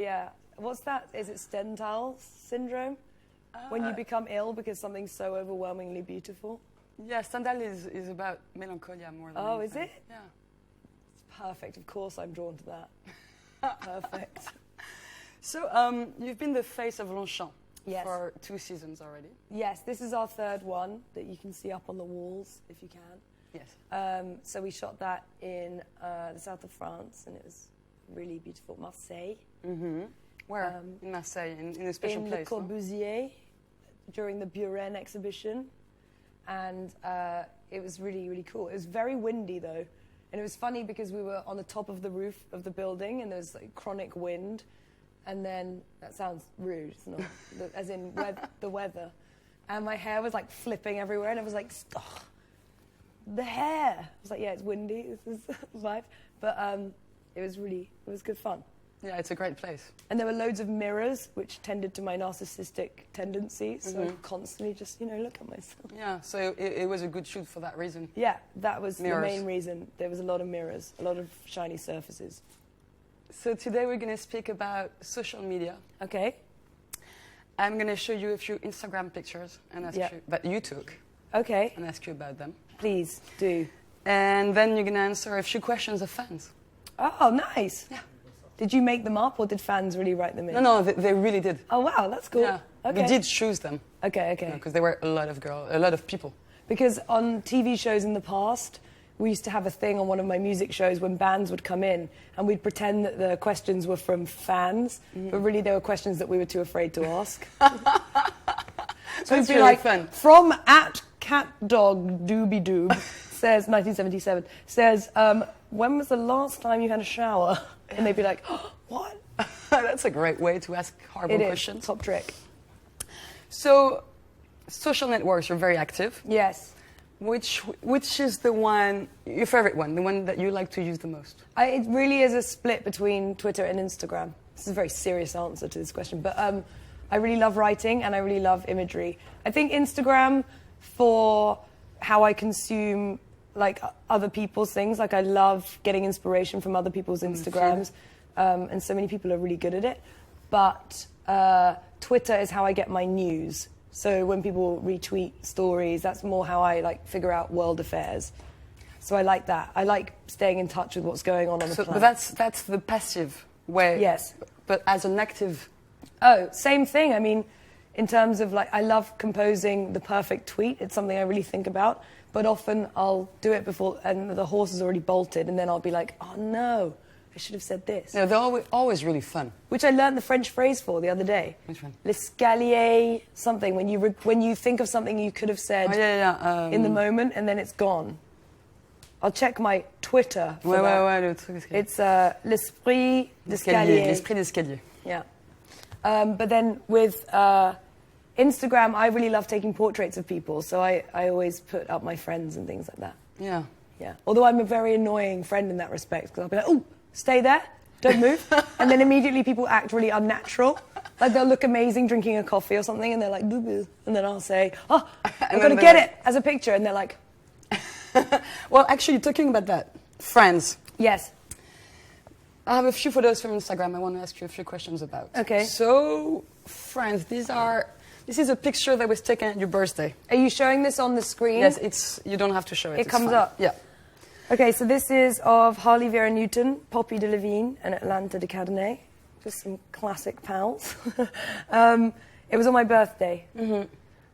Yeah. What's that? Is it Stendhal syndrome? When you become ill because something's so overwhelmingly beautiful? Yeah, Stendhal is about melancholia more than Oh, anything. is it? Yeah. It's perfect. Of course I'm drawn to that. Perfect. So you've been the face of Longchamp Yes. for 2 seasons already. Yes, this is our third one that you can see up on the walls, if you can. Yes. So we shot that in the south of France, and it was really beautiful. Marseille. Mm-hmm. Where? In Marseille, in a special in place. Le Corbusier, during the Buren exhibition. And it was really, really cool. It was very windy, though. And it was funny because we were on the top of the roof of the building, and there was like chronic wind. And then, that sounds rude, it's not, as in the weather. And my hair was like flipping everywhere, and I was like, stop. The hair. I was like, yeah, it's windy, this is life. But it was good fun. Yeah, it's a great place. And there were loads of mirrors, which tended to my narcissistic tendencies. So I constantly just, look at myself. Yeah, so it was a good shoot for that reason. Yeah, that was Mirrors. the main reason. There was a lot of mirrors, a lot of shiny surfaces. So today we're going to speak about social media. Okay. I'm going to show you a few Instagram pictures and ask you that you took. Okay. And ask you about them. Please do. And then you're going to answer a few questions of fans. Oh, nice. Yeah. Did you make them up, or did fans really write them in? No, they really did. Oh, wow, that's cool. Yeah. Okay. We did choose them. Okay. Because there were a lot of people. Because on TV shows in the past, we used to have a thing on one of my music shows when bands would come in, and we'd pretend that the questions were from fans, but really they were questions that we were too afraid to ask. So it'd be really like, fun. from @catdogdoobydoob, says 1977, says, when was the last time you had a shower? And they'd be like, oh, what? That's a great way to ask horrible questions. Top trick. So, social networks, you're very active. Yes. Which is the one, your favorite one, the one that you like to use the most? It really is a split between Twitter and Instagram. This is a very serious answer to this question, but I really love writing and I really love imagery. I think Instagram for how I consume like other people's things. Like I love getting inspiration from other people's Instagrams, and so many people are really good at it. But Twitter is how I get my news. So when people retweet stories, that's more how I like figure out world affairs. So I like that. I like staying in touch with what's going on the planet. But that's the passive way. Yes. But as an active... Oh, same thing. I mean, in terms of like, I love composing the perfect tweet. It's something I really think about. But often I'll do it before, and the horse is already bolted, and then I'll be like, oh no, I should have said this. Yeah, they're always really fun. Which I learned the French phrase for the other day. Which one? L'escalier something, when you think of something you could have said in the moment, and then it's gone. I'll check my Twitter for that. Le truc d'escalier. It's l'esprit d'escalier. L'esprit d'escalier. Yeah. But then with Instagram, I really love taking portraits of people, so I always put up my friends and things like that. Yeah. Yeah. Although I'm a very annoying friend in that respect, because I'll be like, oh, stay there, don't move. And then immediately people act really unnatural. Like they'll look amazing drinking a coffee or something, and they're like, boo boo. And then I'll say, oh, I've got to get it as a picture. And they're like... Well, actually, talking about that, friends. Yes. I have a few photos from Instagram I want to ask you a few questions about. Okay. So, friends, this is a picture that was taken at your birthday. Are you showing this on the screen? Yes, you don't have to show it. It comes fine. up? Yeah. Okay, so this is of Harley Vera Newton, Poppy de Levine, and Atlanta de Cadenet. Just some classic pals. It was on my birthday. Mm-hmm.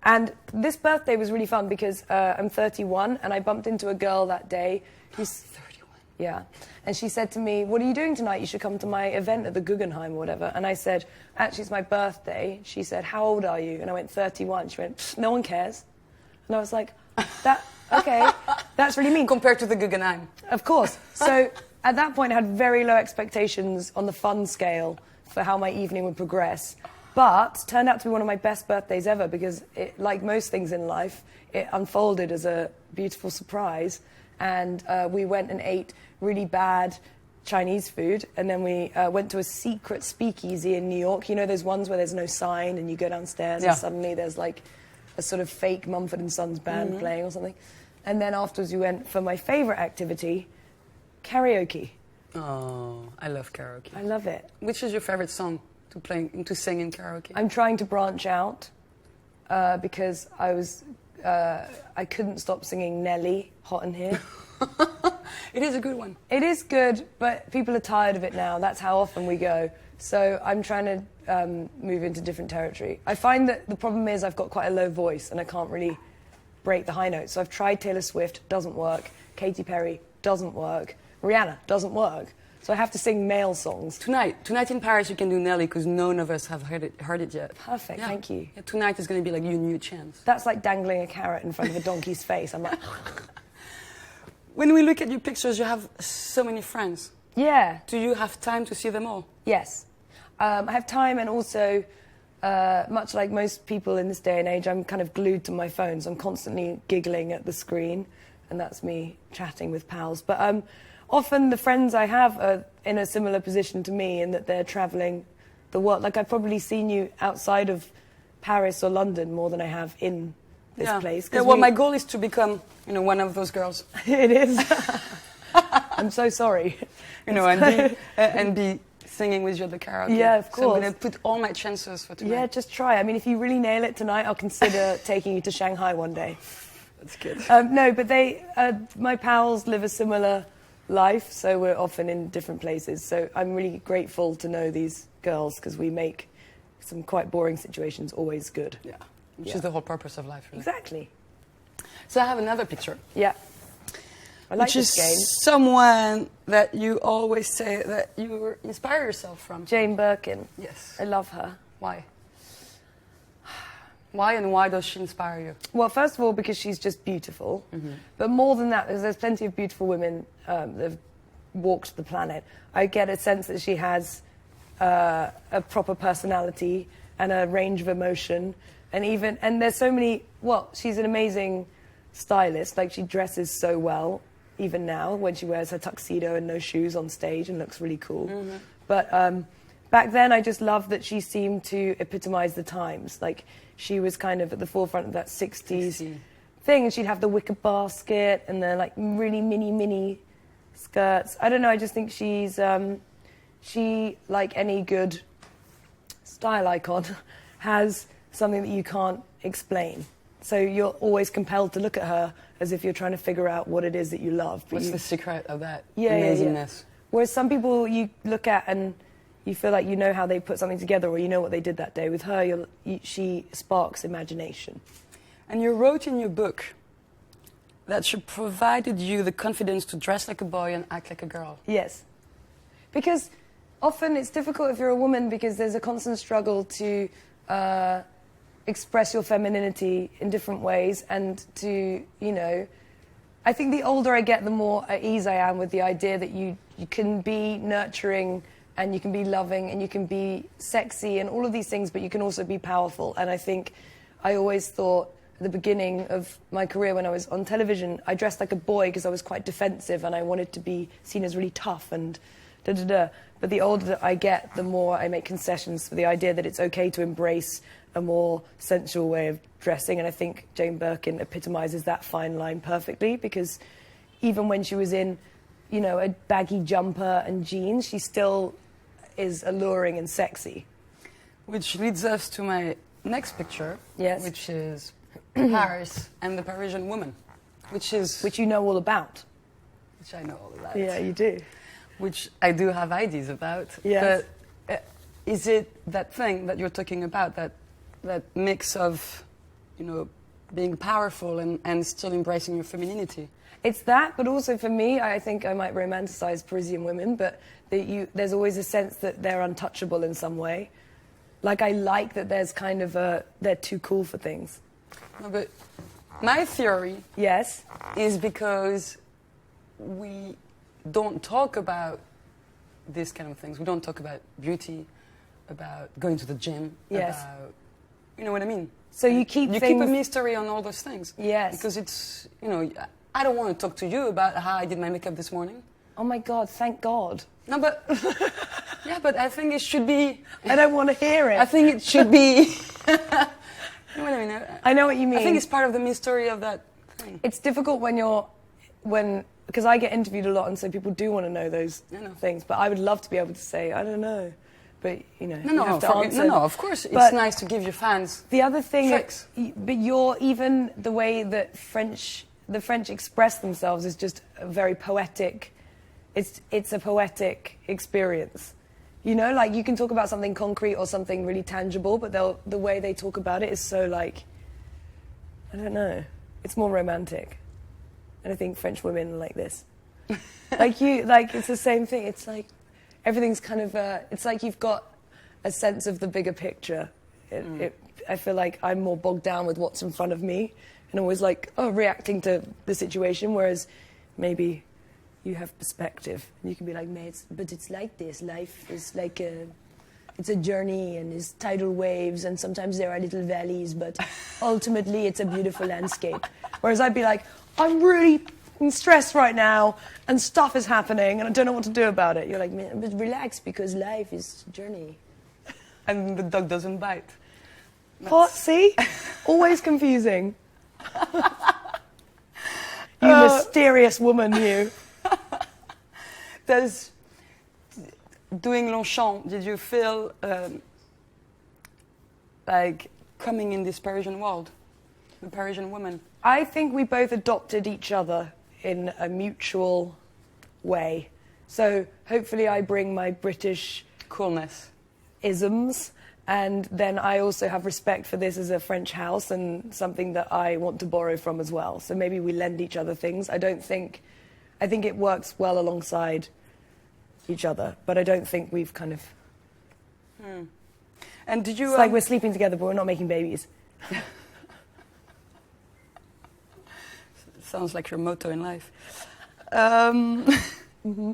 And this birthday was really fun because I'm 31, and I bumped into a girl that day. Who's 31? Yeah. And she said to me, what are you doing tonight? You should come to my event at the Guggenheim or whatever. And I said, actually, it's my birthday. She said, how old are you? And I went, 31. She went, no one cares. And I was like, okay, that's really mean. Compared to the Guggenheim. Of course. So at that point, I had very low expectations on the fun scale for how my evening would progress. But turned out to be one of my best birthdays ever because, like most things in life, it unfolded as a beautiful surprise. And we went and ate really bad Chinese food. And then we went to a secret speakeasy in New York. You know those ones where there's no sign and you go downstairs and suddenly there's like a sort of fake Mumford & Sons band playing or something. And then afterwards we went for my favorite activity, karaoke. Oh, I love karaoke. I love it. Which is your favorite song to sing in karaoke? I'm trying to branch out because I couldn't stop singing Nelly, Hot in Here. It is a good one. It is good, but people are tired of it now. That's how often we go. So I'm trying to move into different territory. I find that the problem is I've got quite a low voice and I can't really break the high notes. So I've tried Taylor Swift, doesn't work. Katy Perry, doesn't work. Rihanna, doesn't work. So I have to sing male songs. Tonight in Paris, you can do Nelly because none of us have heard it yet. Perfect, Yeah. thank you. Yeah, tonight is going to be like your new chance. That's like dangling a carrot in front of a donkey's face. I'm like, When we look at your pictures, you have so many friends. yeah, Do you have time to see them all? yes. I have time, and also, much like most people in this day and age, I'm kind of glued to my phone, so I'm constantly giggling at the screen, and that's me chatting with pals. But often the friends I have are in a similar position to me in that they're travelling the world. Like, I've probably seen you outside of Paris or London more than I have in this place. Yeah, well, my goal is to become, one of those girls. It is. I'm so sorry. And be singing with you at the karaoke. Yeah, of course. So I'm going to put all my chances for tonight. Yeah, just try. I mean, if you really nail it tonight, I'll consider taking you to Shanghai one day. That's good. No, but my pals live a similar life, so we're often in different places. So I'm really grateful to know these girls because we make some quite boring situations always good. Yeah, which is the whole purpose of life, really. Exactly. So I have another picture. Yeah. I like Which this is game. someone that you always say that you inspire yourself from. Jane Birkin. Yes. I love her. Why? Why does she inspire you? Well, first of all, because she's just beautiful. Mm-hmm. But more than that, because there's plenty of beautiful women that have walked the planet. I get a sense that she has a proper personality and a range of emotion. And there's so many, she's an amazing stylist. Like, she dresses so well, even now, when she wears her tuxedo and no shoes on stage and looks really cool. Mm-hmm. But back then, I just loved that she seemed to epitomize the times. Like, she was kind of at the forefront of that 60s thing, and she'd have the wicker basket and the, like, really mini skirts. I don't know, I just think she's, she, like any good style icon, has something that you can't explain. So you're always compelled to look at her as if you're trying to figure out what it is that you love. But What's the secret of that amazingness? Yeah. Whereas some people you look at and you feel like you know how they put something together or you know what they did that day. With her, she sparks imagination. And you wrote in your book that she provided you the confidence to dress like a boy and act like a girl. Yes. Because often it's difficult if you're a woman because there's a constant struggle to express your femininity in different ways and to, I think the older I get, the more at ease I am with the idea that you can be nurturing and you can be loving and you can be sexy and all of these things, but you can also be powerful. And I think I always thought at the beginning of my career when I was on television, I dressed like a boy because I was quite defensive and I wanted to be seen as really tough and da-da-da. But the older that I get, the more I make concessions for the idea that it's okay to embrace a more sensual way of dressing. And I think Jane Birkin epitomizes that fine line perfectly because even when she was in, a baggy jumper and jeans, she still is alluring and sexy. Which leads us to my next picture, yes, which is Paris and the Parisian woman, which you know all about. Which I know all about. Yeah, you do. Which I do have ideas about. Yes. But is it that thing that you're talking about, that mix of, being powerful and still embracing your femininity? It's that, but also for me, I think I might romanticize Parisian women, but there's always a sense that they're untouchable in some way. Like, I like that there's kind of they're too cool for things. No, but my theory is because we don't talk about these kind of things. We don't talk about beauty, about going to the gym, about, you know what I mean? So you keep keep a mystery on all those things. Yes. Because it's, I don't want to talk to you about how I did my makeup this morning. Oh my God, thank God. No, but, but I think it should be... I don't want to hear it. I think it should be... You know what I mean? I know what you mean. I think it's part of the mystery of that thing. It's difficult when because I get interviewed a lot, and so people do want to know those things. But I would love to be able to say, I don't know. But, you know, you have to answer. No, of course. It's nice to give your fans the other thing, tricks. But even the way that the French express themselves is just a very poetic. It's a poetic experience. You know, like you can talk about something concrete or something really tangible, but the way they talk about it is so like, I don't know. It's more romantic. And I think French women are like this. It's the same thing. It's like everything's kind of, it's like you've got a sense of the bigger picture. I feel like I'm more bogged down with what's in front of me and always like, reacting to the situation, whereas maybe you have perspective. You can be like, but it's like this. Life is like it's a journey and there's tidal waves and sometimes there are little valleys, but ultimately it's a beautiful landscape. Whereas I'd be like, I'm really stressed right now and stuff is happening and I don't know what to do about it. You're like, but relax because life is a journey. And the dog doesn't bite. What? See? Always confusing. You mysterious woman, you. Doing Longchamp, did you feel like coming in this Parisian world, the Parisian woman? I think we both adopted each other in a mutual way. So hopefully I bring my British coolness, isms, and then I also have respect for this as a French house and something that I want to borrow from as well. So maybe we lend each other things. I think it works well alongside each other, but I don't think we've kind of... And did you... It's like we're sleeping together, but we're not making babies. Sounds like your motto in life. Mm-hmm.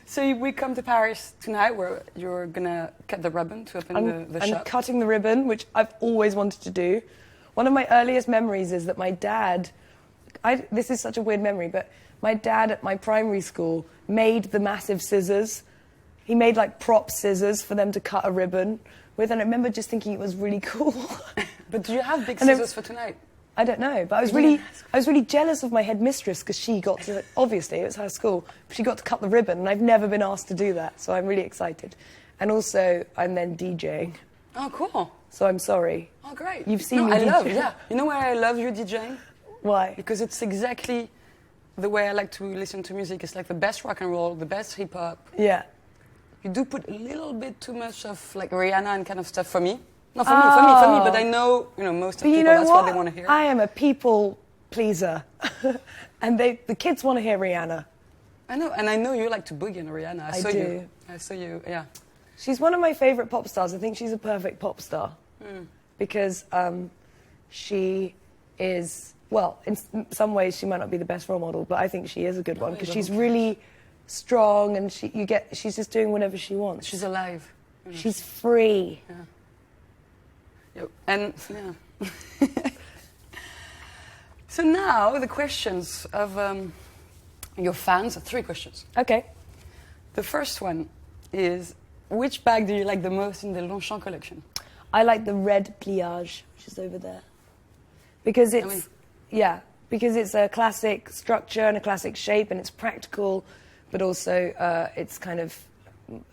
So we come to Paris tonight, where you're going to cut the ribbon to open the shop. I'm cutting the ribbon, which I've always wanted to do. One of my earliest memories is that my dad... this is such a weird memory, but my dad at my primary school made the massive scissors. He made like prop scissors for them to cut a ribbon with, and I remember just thinking it was really cool. But do you have big scissors for tonight? I don't know, but I was really jealous of my headmistress because she got to, obviously it was her school, she got to cut the ribbon, and I've never been asked to do that, so I'm really excited. And also, I'm then DJing. Oh, cool. So I'm sorry. Oh, great. You've seen me DJ. Yeah. You know why I love you DJing? Why? Because it's exactly the way I like to listen to music. It's like the best rock and roll, the best hip hop. Yeah. You do put a little bit too much of like Rihanna and kind of stuff for me. Not for me, but I know, most of people, that's what they want to hear. I am a people pleaser. And the kids want to hear Rihanna. I know, and I know you like to boogie on Rihanna. I saw you, yeah. She's one of my favourite pop stars. I think she's a perfect pop star. Because she is, well, in some ways she might not be the best role model, but I think she is a good one because she's really strong and she's just doing whatever she wants. She's alive. She's free. Yeah. And yeah. So now the questions of your fans. 3 questions. Okay. The first one is, which bag do you like the most in the Longchamp collection? I like the red pliage, which is over there, because it's a classic structure and a classic shape, and it's practical, but also it's kind of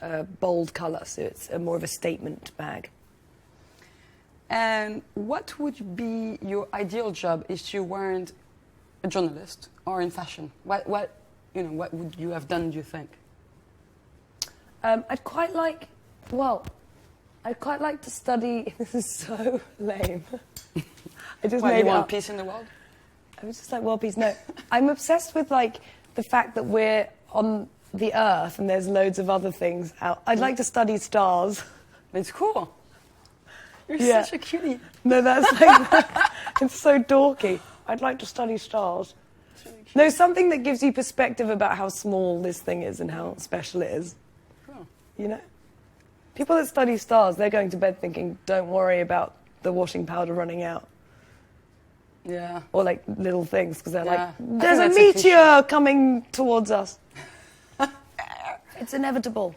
a bold colour, so it's more of a statement bag. And what would be your ideal job if you weren't a journalist or in fashion? What would you have done, do you think? I'd quite like to study. This is so lame. I just made you want up. peace in the world? I was just like, world peace. No, I'm obsessed with like the fact that we're on the Earth and there's loads of other things out. I'd like to study stars. It's cool. You're such a cutie. No, that's like, it's so dorky. I'd like to study stars. No, something that gives you perspective about how small this thing is and how special it is. Cool. You know? People that study stars, they're going to bed thinking, don't worry about the washing powder running out. Yeah. Or like little things, because they're like, there's a meteor coming towards us. It's inevitable.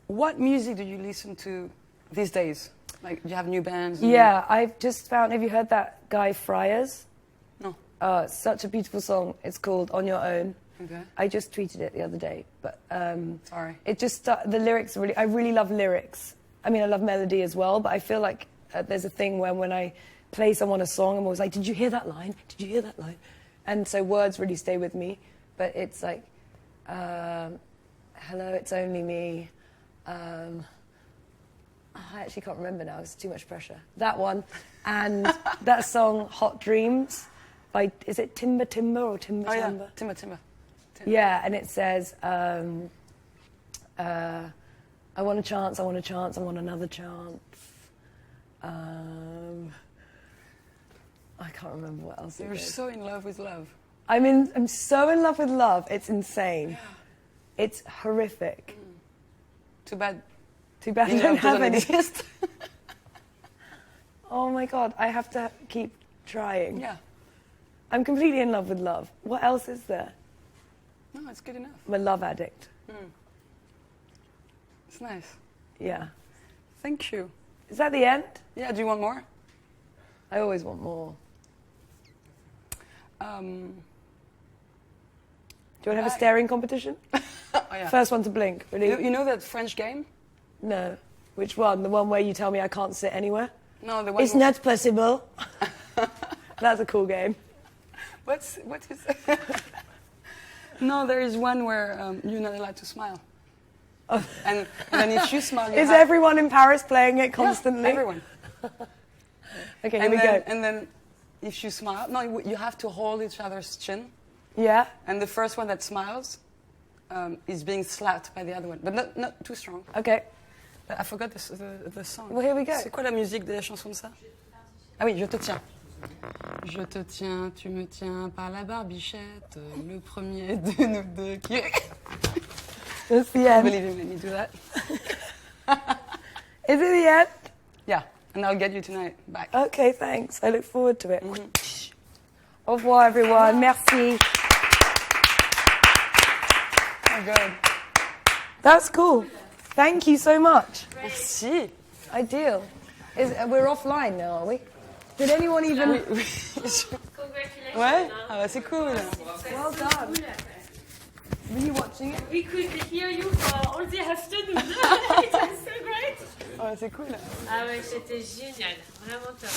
What music do you listen to these days? Like, do you have new bands? Yeah, I've just found, have you heard that guy Friars? No. such a beautiful song. It's called On Your Own. Okay. I just tweeted it the other day, but sorry. It just the lyrics are really. I really love lyrics. I mean, I love melody as well, but I feel like there's a thing when I play someone a song, I'm always like, "Did you hear that line? Did you hear that line?" And so words really stay with me. But it's like, "Hello, it's only me." I actually can't remember now. It's too much pressure. That one, and that song "Hot Dreams" by is it Timber or Timber? Oh yeah, Timber. Yeah, and it says, "I want a chance, I want a chance, I want another chance." I can't remember what else. You're so in love with love. I'm so in love with love. It's insane. Yeah. It's horrific. Too bad. Too bad I don't have any. Oh my God, I have to keep trying. Yeah. I'm completely in love with love. What else is there? No, it's good enough. I'm a love addict. It's nice. Yeah. Thank you. Is that the end? Yeah, do you want more? I always want more. Do you want to have a staring competition? Oh, yeah. First one to blink. Ready? You know that French game? No. Which one? The one where you tell me I can't sit anywhere? No, the one. It's not possible. That's a cool game. What is? No, there is one where you're not allowed to smile. Oh. And then if you smile, is everyone in Paris playing it constantly? Yeah, everyone. Okay, here we go. And then, if you smile, no, you have to hold each other's chin. Yeah. And the first one that smiles is being slapped by the other one, but not too strong. Okay. I forgot the song. Well, here we go. C'est quoi la musique de la chanson de ça? Ah oui, je te tiens. Je te tiens, tu me tiens par la barbichette, le premier de nous deux qui... That's the end. I believe you made me do that. Is it the end? Yeah, and I'll get you tonight back. Okay, thanks. I look forward to it. Au revoir, everyone. Merci. Oh, God. That's cool. Thank you so much. Merci. Ideal. We're offline now, are we? Did anyone even... Ouais? Ah bah c'est cool. Well done. Were you watching it? We could hear you for all the afternoon. It was so great. Ah bah c'est cool. Ah ouais, c'était génial. Vraiment top.